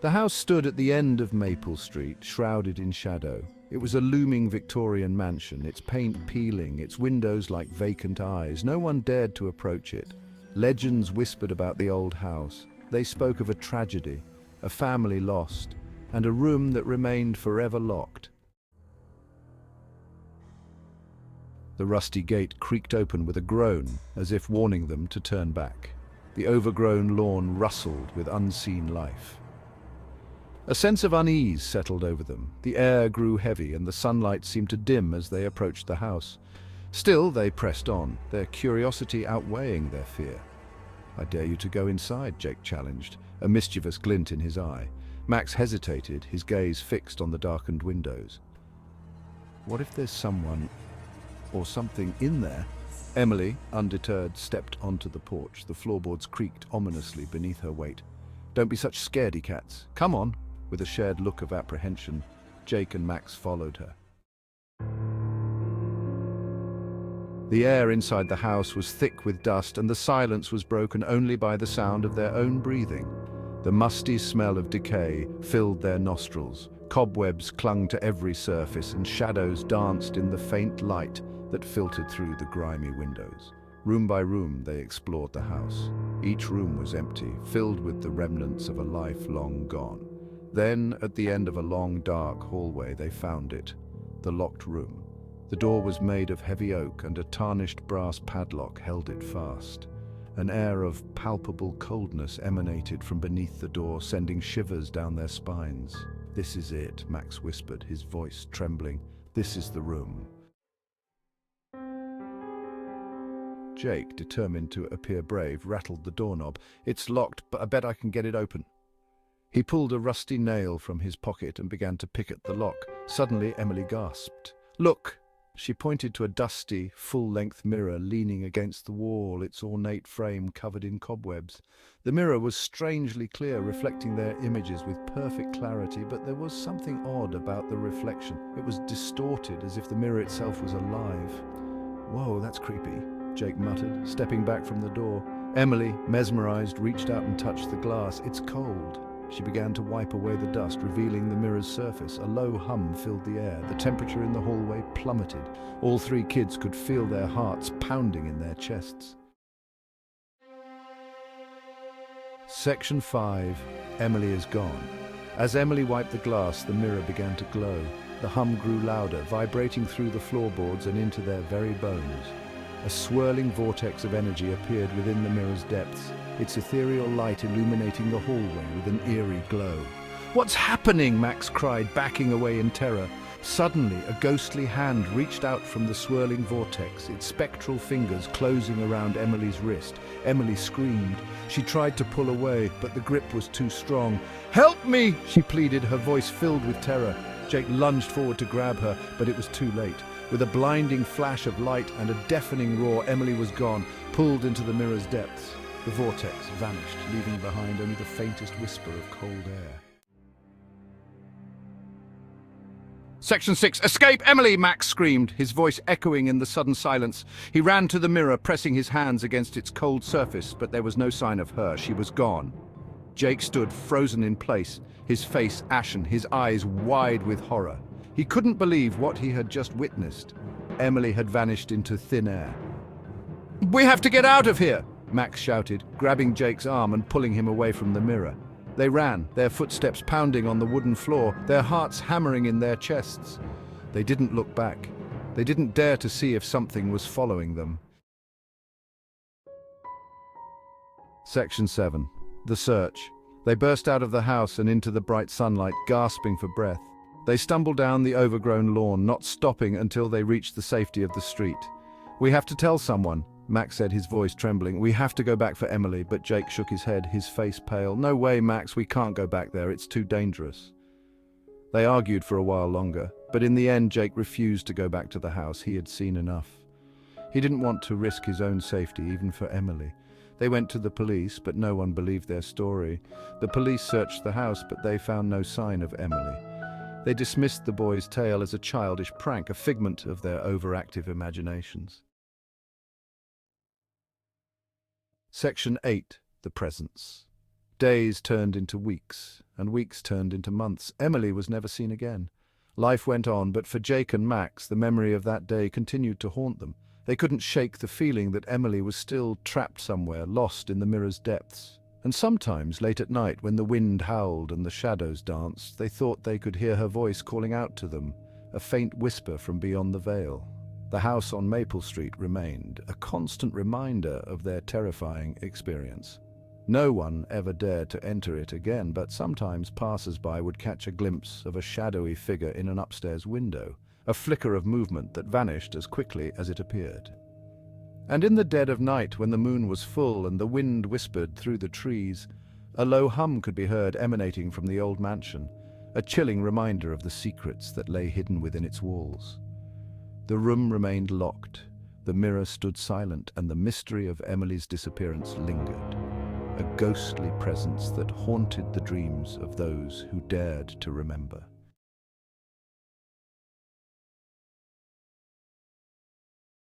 The house stood at the end of Maple Street, shrouded in shadow. It was a looming Victorian mansion, its paint peeling, its windows like vacant eyes. No one dared to approach it. Legends whispered about the old house. They spoke of a tragedy, a family lost, and a room that remained forever locked. The rusty gate creaked open with a groan, as if warning them to turn back. The overgrown lawn rustled with unseen life. A sense of unease settled over them. The air grew heavy and the sunlight seemed to dim as they approached the house. Still, they pressed on, their curiosity outweighing their fear. "I dare you to go inside," Jake challenged, a mischievous glint in his eye. Max hesitated, his gaze fixed on the darkened windows. What if there's someone or something in there? Emily, undeterred, stepped onto the porch. The floorboards creaked ominously beneath her weight. "Don't be such scaredy cats. Come on." With a shared look of apprehension, Jake and Max followed her. The air inside the house was thick with dust, and the silence was broken only by the sound of their own breathing. The musty smell of decay filled their nostrils. Cobwebs clung to every surface, and shadows danced in the faint light that filtered through the grimy windows. Room by room, they explored the house. Each room was empty, filled with the remnants of a life long gone. Then, at the end of a long, dark hallway, they found it, the locked room. The door was made of heavy oak, and a tarnished brass padlock held it fast. An air of palpable coldness emanated from beneath the door, sending shivers down their spines. "This is it," Max whispered, his voice trembling. "This is the room." Jake, determined to appear brave, rattled the doorknob. "It's locked, but I bet I can get it open." He pulled a rusty nail from his pocket and began to pick at the lock. Suddenly, Emily gasped. "Look!" She pointed to a dusty, full-length mirror leaning against the wall, its ornate frame covered in cobwebs. The mirror was strangely clear, reflecting their images with perfect clarity, but there was something odd about the reflection. It was distorted, as if the mirror itself was alive. "Whoa, that's creepy," Jake muttered, stepping back from the door. Emily, mesmerized, reached out and touched the glass. "It's cold." She began to wipe away the dust, revealing the mirror's surface. A low hum filled the air. The temperature in the hallway plummeted. All three kids could feel their hearts pounding in their chests. Section 5. Emily is gone. As Emily wiped the glass, the mirror began to glow. The hum grew louder, vibrating through the floorboards and into their very bones. A swirling vortex of energy appeared within the mirror's depths, its ethereal light illuminating the hallway with an eerie glow. "What's happening?" Max cried, backing away in terror. Suddenly, a ghostly hand reached out from the swirling vortex, its spectral fingers closing around Emily's wrist. Emily screamed. She tried to pull away, but the grip was too strong. "Help me!" she pleaded, her voice filled with terror. Jake lunged forward to grab her, but it was too late. With a blinding flash of light and a deafening roar, Emily was gone, pulled into the mirror's depths. The vortex vanished, leaving behind only the faintest whisper of cold air. Section 6. "Escape, Emily!" Max screamed, his voice echoing in the sudden silence. He ran to the mirror, pressing his hands against its cold surface, but there was no sign of her. She was gone. Jake stood frozen in place, his face ashen, his eyes wide with horror. He couldn't believe what he had just witnessed. Emily had vanished into thin air. "We have to get out of here!" Max shouted, grabbing Jake's arm and pulling him away from the mirror. They ran, their footsteps pounding on the wooden floor, their hearts hammering in their chests. They didn't look back. They didn't dare to see if something was following them. Section 7. The search. They burst out of the house and into the bright sunlight, gasping for breath. They stumbled down the overgrown lawn, not stopping until they reached the safety of the street. "We have to tell someone," Max said, his voice trembling. "We have to go back for Emily," but Jake shook his head, his face pale. "No way, Max, we can't go back there. It's too dangerous." They argued for a while longer, but in the end Jake refused to go back to the house. He had seen enough. He didn't want to risk his own safety, even for Emily. They went to the police, but no one believed their story. The police searched the house, but they found no sign of Emily. They dismissed the boy's tale as a childish prank, a figment of their overactive imaginations. Section 8. The Presence. Days turned into weeks, and weeks turned into months. Emily was never seen again. Life went on, but for Jake and Max, the memory of that day continued to haunt them. They couldn't shake the feeling that Emily was still trapped somewhere, lost in the mirror's depths. And sometimes, late at night, when the wind howled and the shadows danced, they thought they could hear her voice calling out to them, a faint whisper from beyond the veil. The house on Maple Street remained, a constant reminder of their terrifying experience. No one ever dared to enter it again, but sometimes passers-by would catch a glimpse of a shadowy figure in an upstairs window, a flicker of movement that vanished as quickly as it appeared. And in the dead of night, when the moon was full and the wind whispered through the trees, a low hum could be heard emanating from the old mansion, a chilling reminder of the secrets that lay hidden within its walls. The room remained locked, the mirror stood silent, and the mystery of Emily's disappearance lingered, a ghostly presence that haunted the dreams of those who dared to remember.